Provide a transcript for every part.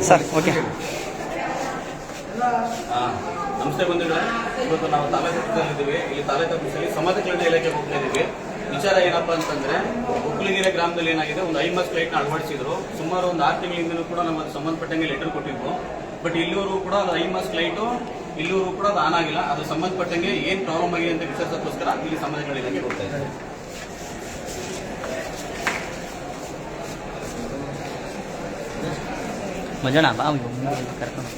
Sir okay. ನಮಸ್ತೆ ಬಂಧುಗಳೇ, ಇವತ್ತು ನಾವು ತಾಲೂಕು ಆಫೀಸಲ್ಲಿದ್ದೀವಿ. ಈ ತಾಲೂಕು ಆಫೀಸಲ್ಲಿ ಸಮಾಜ ಕಲ್ಯಾಣ ಇಲಾಖೆಗೆ ಹೋಗ್ತಾ ಇದ್ದೀವಿ. ವಿಚಾರ ಏನಪ್ಪಾ ಅಂತಂದ್ರೆ, ಒಕ್ಕಲಿಗೆರೆ ಗ್ರಾಮದಲ್ಲಿ ಏನಾಗಿದೆ, ಒಂದು ಐಮಸ್ ಲೈಟ್ನ ಅಳವಡಿಸಿದ್ರು. ಸುಮಾರು ಒಂದು 6 ತಿಂಗಳಿಂದಲೂ ಕೂಡ ನಮಗೆ ಸಂಬಂಧಪಟ್ಟಂಗೆ ಲೆಟರ್ ಕೊಟ್ಟಿದ್ವು. ಬಟ್ ಇಲ್ಲಿವರೆಗೂ ಕೂಡ ಅದು ಐಮಸ್ ಲೈಟು ಇಲ್ಲಿವರೆಗೂ ಕೂಡ ಅದು ಆನ್ ಆಗಿಲ್ಲ. ಅದು ಸಂಬಂಧಪಟ್ಟಂಗೆ ಏನು ಪ್ರಾಬ್ಲಮ್ ಆಗಿದೆ ಅಂತ ವಿಚಾರಿಸೋಕ್ಕೋಸ್ಕರ ಇಲ್ಲಿ ಸಮಾಜ ಕಲ್ಯಾಣ ಇಲಾಖೆಗೆ ಹೋಗ್ತಾ ಇದ್ದಾರೆ. ಮಜಾಣ ಬಾ ಕರ್ಕೊಂಡು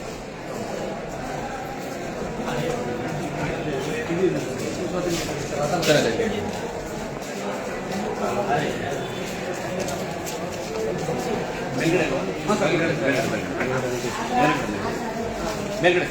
ಮೇಲ್ಗಡೆ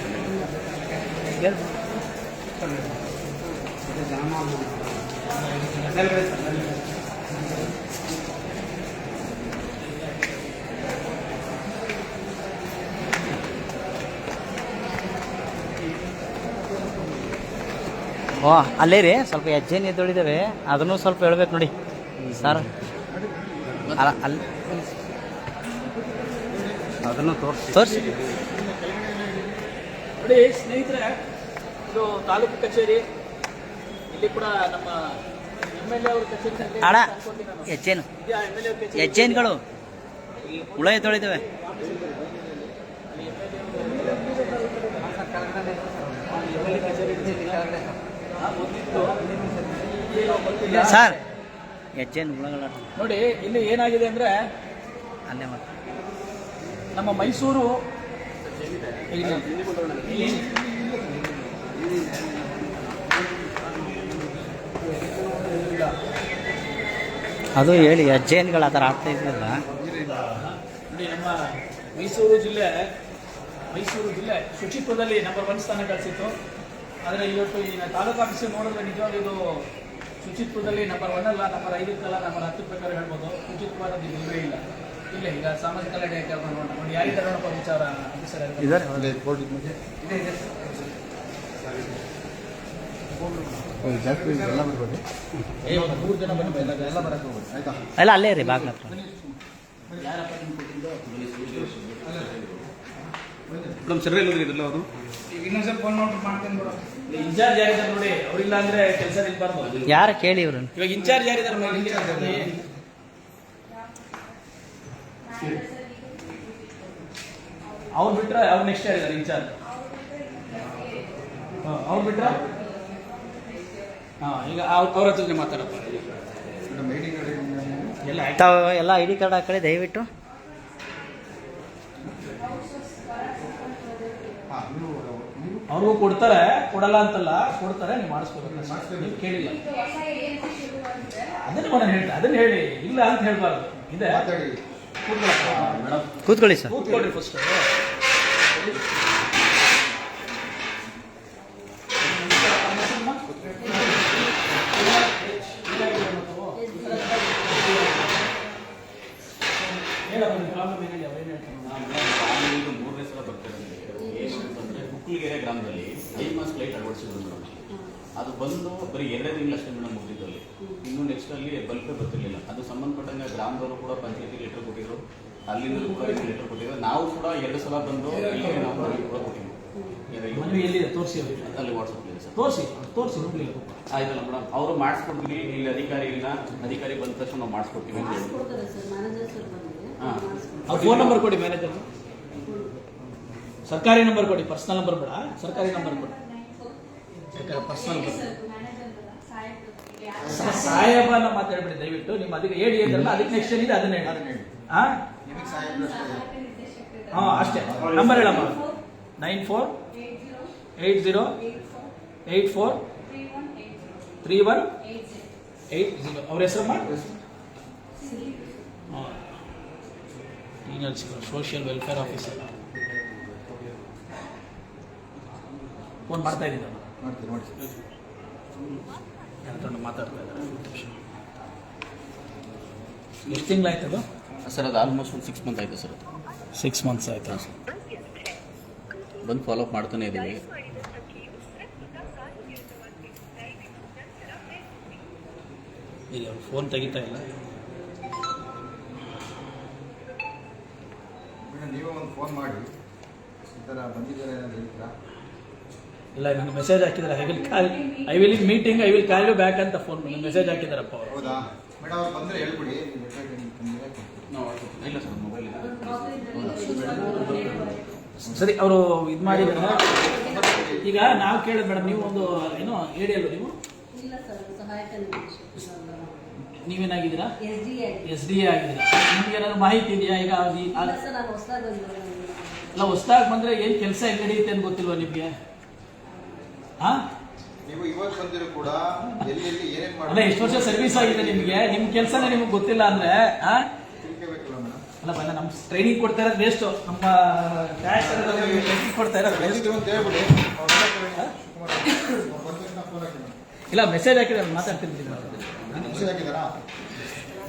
ಓ ಅಲ್ಲೇ ರೀ ಸ್ವಲ್ಪ ಹೆಜ್ಜೆನ ಎದ್ದೊಳಿದ್ದಾವೆ, ಅದನ್ನು ಸ್ವಲ್ಪ ಹೇಳ್ಬೇಕು ನೋಡಿ ಸರ್. ಅಲ್ಲಿ ಅದನ್ನು ತೋರಿಸಿ. ನೋಡಿ ಸ್ನೇಹಿತರೆ, ಇದು ತಾಲೂಕು ಕಚೇರಿ. ಇಲ್ಲಿ ಕೂಡ ನಮ್ಮ MLA ಅವ್ರ ಕಚೇರಿ ಅಣ್ಣ ಹೆಜ್ಜೆನು ಹೆಜ್ಜೆನ್ಗಳು ಹುಳ ಎದ್ದೊಳಿದ್ದಾವೆ. ಸರ್ ಹೆಜ್ಜೆನು ಹುಳಗಳ ನೋಡಿ ಇಲ್ಲಿ ಏನಾಗಿದೆ ಅಂದ್ರೆ, ಅಲ್ಲೇ ಮತ್ತೆ ನಮ್ಮ ಮೈಸೂರು ಅದು ಹೇಳಿ ಹೆಜ್ಜೆನ್ಗಳು ಆ ಥರ ಆಗ್ತಾ ಇದ್ದಿಲ್ಲ. ನೋಡಿ ನಮ್ಮ ಮೈಸೂರು ಜಿಲ್ಲೆ ಶುಚಿತ್ವದಲ್ಲಿ ನಂಬರ್ 1 ಸ್ಥಾನ ಗಳಿಸಿತ್ತು. ಆದರೆ ಇವತ್ತು ಈ ತಾಲೂಕು ಆಫೀಸ್ ನೋಡಿದ್ರೆ ನಿಜವಾಗಿ ಇದು ಶುಚಿತ್ವದಲ್ಲಿ ನಂಬರ್ 1 ಅಲ್ಲ, ನಂಬರ್ 5 ಅಲ್ಲ, ನಂಬರ್ 10 ಪ್ರಕಾರ ಹೇಳ್ಬೋದು. ಶುಚಿತ್ವ ಅನ್ನೋದು ಇಲ್ಲವೇ ಇಲ್ಲ. ಇಲ್ಲ ಈಗ ಸಾಮಾಜಿಕ ಕಲ್ಯಾಣ ಇಲಾಖೆ ನೋಡಿ ಯಾರಿದ್ದಾರೆ ನೋಡಪ್ಪ ವಿಚಾರ ಆಫೀಸರ್ ಮೂರು ಜನ ಬನ್ನಿ, ಎಲ್ಲ ಬರಕ್ಕೆ ಹೋಗ್ಬೋದು ಆಯ್ತಾ? ಎಲ್ಲ ಅಲ್ಲೇ ರೀ ಬಾಗ್ಲ ಹತ್ರ. ಮೇಡಮ್ ಸರ್ ಇದ್ರಲ್ಲ ಅವರು ಇನ್ನೊಂದ್ಸಲ ಫೋನ್ ಮಾಡ್ಬಿಟ್ಟು ಮಾಡ್ತೀನಿ ಬಿಡು. ಇನ್ಚಾರ್ಜ್ ಯಾರಿದ್ದಾರೆ ನೋಡಿ, ಅವರಿಲ್ಲ ಅಂದ್ರೆ ಕೆಲಸ ನಿಲ್ಬಾರ್ದು. ಯಾರು ಕೇಳಿ ಇವ್ರನ್ನ. ಇವಾಗ ಇನ್ಚಾರ್ಜ್ ಯಾರಿದ್ದಾರೆ ನೋಡಿ, ಅವ್ರು ಬಿಟ್ರೆ ಅವ್ರು ನೆಕ್ಸ್ಟ್ ಯಾರಿದ್ದಾರೆ ಇನ್ಚಾರ್ಜ್? ಅವ್ರು ಬಿಟ್ರೆ ಈಗ ಅವ್ರ ಹತ್ರ ಮಾತಾಡಪ್ಪ. ಎಲ್ಲ ತಾವು ಎಲ್ಲ ID ಕಾರ್ಡ್ ಹಾಕೊಳ್ಳಿ ದಯವಿಟ್ಟು. ಅವ್ರಿಗೂ ಕೊಡ್ತಾರೆ, ಕೊಡಲ್ಲ ಅಂತಲ್ಲ, ಕೊಡ್ತಾರೆ. ನೀವು ಮಾಡಿಸ್ಕೋಬೇಕು, ನೀವು ಕೇಳಿಲ್ಲ. ಅದನ್ನ ಹೇಳಿ, ಇಲ್ಲ ಅಂತ ಹೇಳ್ಬಾರ್ದು. ಇದೆ ಕೂತ್ಕೊಳ್ಳಿ ಸರ್. ಕೂತ್ಕೊಳ್ರಿ ಫಸ್ಟ್. ಮೂರನೇ ಸಲ ಬರ್ತಾರೆ. ಏನಂತಂದ್ರೆ ಒಕ್ಕಲಿಗೆರೆ ಗ್ರಾಮದಲ್ಲಿ ಐಮಸ್ ಲೈಟ್ ಅಳವಡಿಸಿದ್ರು ಮೇಡಮ್. ಅದು ಬಂದು ಬರೀ 2 ತಿಂಗಳು ಅಷ್ಟೇ ಮೇಡಮ್ ಮುಗಿದಲ್ಲಿ. ಇನ್ನು ನೆಕ್ಸ್ಟ್ ಅಲ್ಲಿ ಬಲ್ಪೇ ಬರ್ತಿರ್ಲಿಲ್ಲ. ಅದು ಸಂಬಂಧಪಟ್ಟಂಗೆ ಗ್ರಾಮದವರು ಕೂಡ ಪಂಚಾಯತಿಗೆ ಲೆಟರ್ ಕೊಟ್ಟಿದ್ರು, ಅಲ್ಲಿಂದಲೂ ಕೂಡ ಲೆಟರ್ ಕೊಟ್ಟಿದ್ರು. ನಾವು ಕೂಡ 2 ಸಲ ಬಂದು ಇಲ್ಲಿ ನಾವು ಮನವಿ ಕೂಡ ಕೊಟ್ಟಿದ್ವಿ. ತೋರಿಸಿ ಅಲ್ಲಿ ವಾಟ್ಸಪ್ ಇದೆ ಸರ್. ತೋರಿಸಿ ಆಯ್ತಲ್ಲ ಮೇಡಮ್, ಅವರು ಮಾಡಿಸ್ಕೊಡ್ತೀವಿ. ಇಲ್ಲಿ ಅಧಿಕಾರಿ ಬಂದ ತಕ್ಷಣ ನಾವು ಮಾಡಿಸ್ಕೊಡ್ತೀವಿ ಅಂತ ಹೇಳಿ. ಅವ್ರ ಫೋನ್ ನಂಬರ್ ಕೊಡಿ, ಮ್ಯಾನೇಜರ್ ಸರ್ಕಾರಿ ನಂಬರ್ ಕೊಡಿ, ಪರ್ಸನಲ್ ನಂಬರ್ ಬೇಡ, ಸರ್ಕಾರಿ ನಂಬರ್ ಕೊಡಿ. ಪರ್ಸನಲ್ ಸಾಹೇಬನ ಮಾತಾಡ್ಬೇಡಿ ದಯವಿಟ್ಟು. ನಿಮ್ಮ ಅದಕ್ಕೆ ಹೇಳಿ ಅಂದ್ರಲ್ಲ, ಅದಕ್ಕೆ ನೆಕ್ಸ್ಟ್ ಏನಿದೆ ಅದನ್ನ ಹೇಳಿ. ಅಷ್ಟೇ. ನಂಬರ್ ಹೇಳಮ್ಮ. 9480843180. ಅವ್ರ ಹೆಸರಮ್ಮ? Social welfare officer. ಫೋನ್ ಮಾಡ್ತಾ ಇದ್ದೀನಿ, ಮಾತಾಡ್ತಾ ಇದ್ದಾರೆ. ಎಷ್ಟು ತಿಂಗಳಾಯ್ತದು ಸರ್? ಅದು ಆಲ್ಮೋಸ್ಟ್ ಒಂದು 6 ಮಂತ್ ಆಯಿತು ಸರ್. 6 ಮಂತ್ಸ್ ಆಯ್ತಾ? ಬಂದು ಫಾಲೋ ಅಪ್ ಮಾಡ್ತಾನೆ ಇದ್ದೀವಿ. ಇಲ್ಲಿ ಅವ್ರು ಫೋನ್ ತೆಗಿತಾ ಇಲ್ಲ. ನೀವೇ ಒಂದು ಫೋನ್ ಮಾಡಿ ಈ ಥರ ಬಂದಿದ್ದಾರೆ ಅಂತ ಹೇಳ್ತೀರಾ? ಇಲ್ಲ, ನನಗೆ ಮೆಸೇಜ್ ಹಾಕಿದ್ದಾರೆ. I will meeting, I will call you back ಅಂತ ಫೋನ್ ಮೆಸೇಜ್ ಹಾಕಿದಾರಪ್ಪ ಅವರು. ಹೌದಾ ಮೇಡಮ್, ಅವ್ರು ಬಂದರೆ ಹೇಳ್ಬಿಡಿ. ನೀವು ಬೇಕಾಗಿ ತಂದಿದ್ರೆ ಕೊಡ್ತೀವಿ. ಇಲ್ಲ ಸರ್, ಮೊಬೈಲ್ ಸರಿ, ಅವರು ಇದು ಮಾಡಿದ್ದಾರೆ. ಈಗ ನಾವು ಕೇಳಿದ್ ಮೇಡಮ್, ನೀವು ಒಂದು ಏನೋ ಹೇಳಿ ಅಲ್ವ ನೀವು? ಇಲ್ಲ ಸರ್, ಸಹಾಯಕ ನೀವೇನಾಗಿದ್ದೀರಾ? ಎಸ್ ಡಿ ಎ ಆಗಿದ್ದೀರಾ? ನಿಮ್ಗೆ ಏನಾದ್ರು ಮಾಹಿತಿ ಇದೆಯಾ? ಈಗ ಇಲ್ಲ ಸರ್, ನಾನು ಹೊಸದಾಗಿ ಬಂದಿದ್ದೀನಿ. ಅಲ್ಲ, ಹೊಸದಾಗಿ ಬಂದ್ರೆ ಏನ್ ಕೆಲಸ ಹೆಂಗ್ ನಡೆಯುತ್ತೆ ಅಂತ ಗೊತ್ತಿಲ್ವಾ ನಿಮ್ಗೆ? ಹಾ, ನೀವು ಇವತ್ತು ಬಂದಿರೋ ಕೂಡ ಎಲ್ಲೆಲ್ಲಿ ಏನೇನು ಅಲ್ಲ, ಎಷ್ಟು ವರ್ಷ ಸರ್ವಿಸ್ ಆಗಿದೆ ನಿಮ್ಗೆ, ನಿಮ್ ಕೆಲಸನೇ ನಿಮ್ಗೆ ಗೊತ್ತಿಲ್ಲ ಅಂದ್ರೆ ತಿಳ್ಕೋಬೇಕಲ್ಲ ಮೇಡಮ್. ಅಲ್ಲ ಬಲ್ಲ, ನಮ್ ಟ್ರೈನಿಂಗ್ ಕೊಡ್ತಾ ಇರೋದು ವೇಸ್ಟ್. ನಮ್ಮ ಟ್ರೈನಿಂಗ್ ಕೊಡ್ತಾ ಇರೋದು ವೇಸ್ಟ್. ಅಂತ ಹೇಳ್ಬಿಡಿ. ಇಲ್ಲ, ಮೆಸೇಜ್ ಹಾಕಿದ್ರೆ ಮಾತಾಡ್ತೀನಿ. ಮೆಸೇಜ್ ಹಾಕಿದಾರಾ?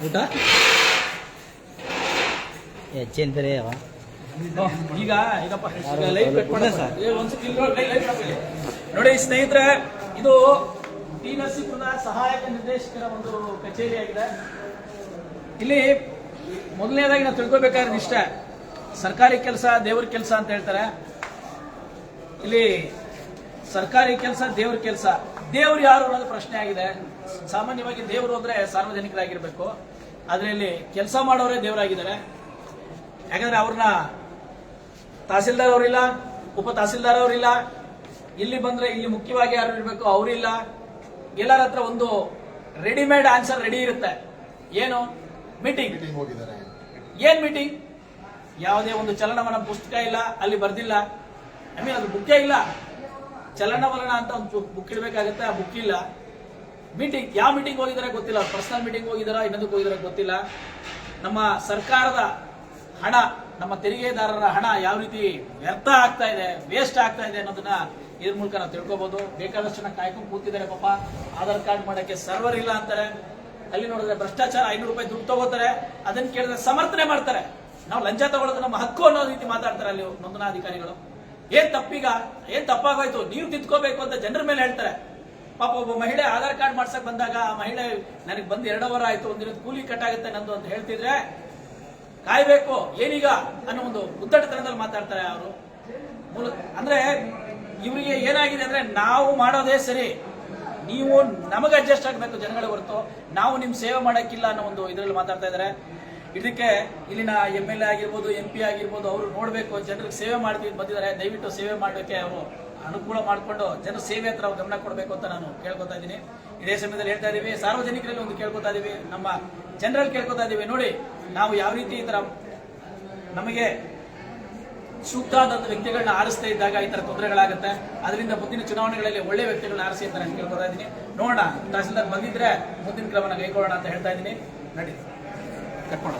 ಊಟ ಹೆಜ್ಜೆ ಅಂತಾರೆ ಅವ ಈಗ ಈಗಪ್ಪ ಲೈವ್ ನೋಡಿ ಸ್ನೇಹಿತರೆ, ಇದು ಟಿ ನರಸೀಪುರದ ಸಹಾಯಕ ನಿರ್ದೇಶಕರ ಒಂದು ಕಚೇರಿ ಆಗಿದೆ. ಇಲ್ಲಿ ಮೊದಲನೇದಾಗಿ ನಾವು ತಿಳ್ಕೊಬೇಕಾದ್ರೆ ಇಷ್ಟ, ಸರ್ಕಾರಿ ಕೆಲಸ ದೇವ್ರ ಕೆಲಸ ಅಂತ ಹೇಳ್ತಾರೆ. ಇಲ್ಲಿ ಸರ್ಕಾರಿ ಕೆಲಸ ದೇವ್ರ ಕೆಲಸ. ದೇವ್ರು ಯಾರು ಅನ್ನೋದು ಪ್ರಶ್ನೆ ಆಗಿದೆ. ಸಾಮಾನ್ಯವಾಗಿ ದೇವರು ಅಂದ್ರೆ ಸಾರ್ವಜನಿಕರಾಗಿರ್ಬೇಕು, ಆದ್ರೆ ಇಲ್ಲಿ ಕೆಲಸ ಮಾಡೋರೇ ದೇವರಾಗಿದ್ದಾರೆ. ಯಾಕಂದ್ರೆ ಅವ್ರನ್ನ ತಹಸೀಲ್ದಾರ್ ಅವರಿಲ್ಲ, ಉಪ ತಹಸೀಲ್ದಾರ್ ಅವರಿಲ್ಲ. ಇಲ್ಲಿ ಬಂದ್ರೆ ಇಲ್ಲಿ ಮುಖ್ಯವಾಗಿ ಯಾರು ಇರಬೇಕು ಅವರಿಲ್ಲ. ಎಲ್ಲರ ಹತ್ರ ಒಂದು ರೆಡಿಮೇಡ್ ಆನ್ಸರ್ ರೆಡಿ ಇರುತ್ತೆ. ಏನು? ಮೀಟಿಂಗ್. ಹೋಗಿದ್ದಾರೆ. ಏನ್ ಮೀಟಿಂಗ್? ಯಾವುದೇ ಒಂದು ಚಲನವಲನ ಪುಸ್ತಕ ಇಲ್ಲ, ಅಲ್ಲಿ ಬರ್ದಿಲ್ಲ. ಐ ಮೀನ್ ಅದು ಬುಕ್ಕೇ ಇಲ್ಲ. ಚಲನವಲನ ಅಂತ ಒಂದು ಬುಕ್ ಇಡಬೇಕಾಗುತ್ತೆ, ಆ ಬುಕ್ ಇಲ್ಲ. ಮೀಟಿಂಗ್, ಯಾವ ಮೀಟಿಂಗ್ ಹೋಗಿದ್ದಾರೆ ಗೊತ್ತಿಲ್ಲ. ಪರ್ಸನಲ್ ಮೀಟಿಂಗ್ ಹೋಗಿದಾರಾ, ಇನ್ನೊಂದಕ್ಕೆ ಹೋಗಿದಾರ ಗೊತ್ತಿಲ್ಲ. ನಮ್ಮ ಸರ್ಕಾರದ ಹಣ, ನಮ್ಮ ತೆರಿಗೆದಾರರ ಹಣ ಯಾವ ರೀತಿ ವ್ಯರ್ಥ ಆಗ್ತಾ ಇದೆ, ವೇಸ್ಟ್ ಆಗ್ತಾ ಇದೆ ಅನ್ನೋದನ್ನ ಇದ್ರ ಮೂಲಕ ನಾವು ತಿಳ್ಕೊಬಹುದು. ಬೇಕಾದಷ್ಟು ಜನ ಕಾಯ್ಕೊಂಡು ಕೂತಿದ್ದಾರೆ ಪಾಪ. ಆಧಾರ್ ಕಾರ್ಡ್ ಮಾಡಕ್ಕೆ ಸರ್ವರ್ ಇಲ್ಲ ಅಂತಾರೆ. ಅಲ್ಲಿ ನೋಡಿದ್ರೆ ಭ್ರಷ್ಟಾಚಾರ, 500 ರೂಪಾಯಿ ದುಡ್ಡು ತಗೋತಾರೆ. ಅದನ್ನ ಕೇಳಿದ್ರೆ ಸಮರ್ಥನೆ ಮಾಡ್ತಾರೆ. ನಾವು ಲಂಚ ತಗೊಳ್ಳೋದು ನಮ್ಮ ಹಕ್ಕು ಅನ್ನೋ ರೀತಿ ಮಾತಾಡ್ತಾರೆ ಅಲ್ಲಿ ನೋಂದಣಾಧಿಕಾರಿಗಳು. ಏನ್ ತಪ್ಪೀಗ, ಏನ್ ತಪ್ಪಾಗೋಯ್ತು, ನೀವು ತಿದ್ಕೋಬೇಕು ಅಂತ ಜನರ ಮೇಲೆ ಹೇಳ್ತಾರೆ. ಪಾಪ ಒಬ್ಬ ಮಹಿಳೆ ಆಧಾರ್ ಕಾರ್ಡ್ ಮಾಡ್ಸಕ್ ಬಂದಾಗ ಆ ಮಹಿಳೆ ನನಗೆ ಬಂದು 2 ಅವರ್ ಆಯ್ತು, ಒಂದಿನ ಕೂಲಿ ಕಟ್ಟಾಗುತ್ತೆ ನಂದು ಅಂತ ಹೇಳ್ತಿದ್ರೆ ಕಾಯ್ಬೇಕು ಏನೀಗ ಅನ್ನೋ ಒಂದು ಉದ್ದಟತನದಲ್ಲಿ ಮಾತಾಡ್ತಾರೆ ಅವರು. ಅಂದ್ರೆ ಇವರಿಗೆ ಏನಾಗಿದೆ ಅಂದ್ರೆ, ನಾವು ಮಾಡೋದೇ ಸರಿ, ನೀವು ನಮಗೆ ಅಡ್ಜಸ್ಟ್ ಆಗಬೇಕು ಜನಗಳ ಹೊರತು ನಾವು ನಿಮ್ ಸೇವೆ ಮಾಡಕ್ಕಿಲ್ಲ ಅನ್ನೋ ಒಂದು ಇದರಲ್ಲಿ ಮಾತಾಡ್ತಾ ಇದ್ದಾರೆ. ಇದಕ್ಕೆ ಇಲ್ಲಿನ MLA ಆಗಿರ್ಬೋದು, MP ಆಗಿರ್ಬೋದು, ಅವರು ನೋಡ್ಬೇಕು, ಜನರಿಗೆ ಸೇವೆ ಮಾಡ್ತೀವಿ ಬಂದಿದ್ದಾರೆ. ದಯವಿಟ್ಟು ಸೇವೆ ಮಾಡೋಕೆ ಅವರು ಅನುಕೂಲ ಮಾಡಿಕೊಂಡು ಜನರ ಸೇವೆ ಹತ್ರ ಗಮನ ಕೊಡಬೇಕು ಅಂತ ನಾನು ಕೇಳ್ಕೊತಾ ಇದ್ದೀನಿ. ಇದೇ ಸಮಯದಲ್ಲಿ ಹೇಳ್ತಾ ಇದೀವಿ, ಸಾರ್ವಜನಿಕರಲ್ಲಿ ಒಂದು ಕೇಳ್ಕೊತಾ ಇದೀವಿ, ನಮ್ಮ ಜನರಲ್ಲಿ ಕೇಳ್ಕೊತಾ ಇದೀವಿ. ನೋಡಿ, ನಾವು ಯಾವ ರೀತಿ ಈ ತರ ನಮಗೆ ಸೂಕ್ತ ಆದಂತ ವ್ಯಕ್ತಿಗಳನ್ನ ಆರಿಸ್ತಾ ಇದ್ದಾಗ ಈ ತರ ತೊಂದರೆಗಳಾಗುತ್ತೆ. ಅದರಿಂದ ಮುಂದಿನ ಚುನಾವಣೆಗಳಲ್ಲಿ ಒಳ್ಳೆ ವ್ಯಕ್ತಿಗಳನ್ನ ಆರಿಸಿ ಅಂತ ನಾನು ಕೇಳ್ಕೊತಾ ಇದ್ದೀನಿ. ನೋಡೋಣ, ತಹಸೀಲ್ದಾರ್ ಬಂದಿದ್ರೆ ಮುಂದಿನ ಕ್ರಮನ ಕೈಗೊಳ್ಳೋಣ ಅಂತ ಹೇಳ್ತಾ ಇದ್ದೀನಿ. ನಡಿ ಕಟ್ಕೊಂಡು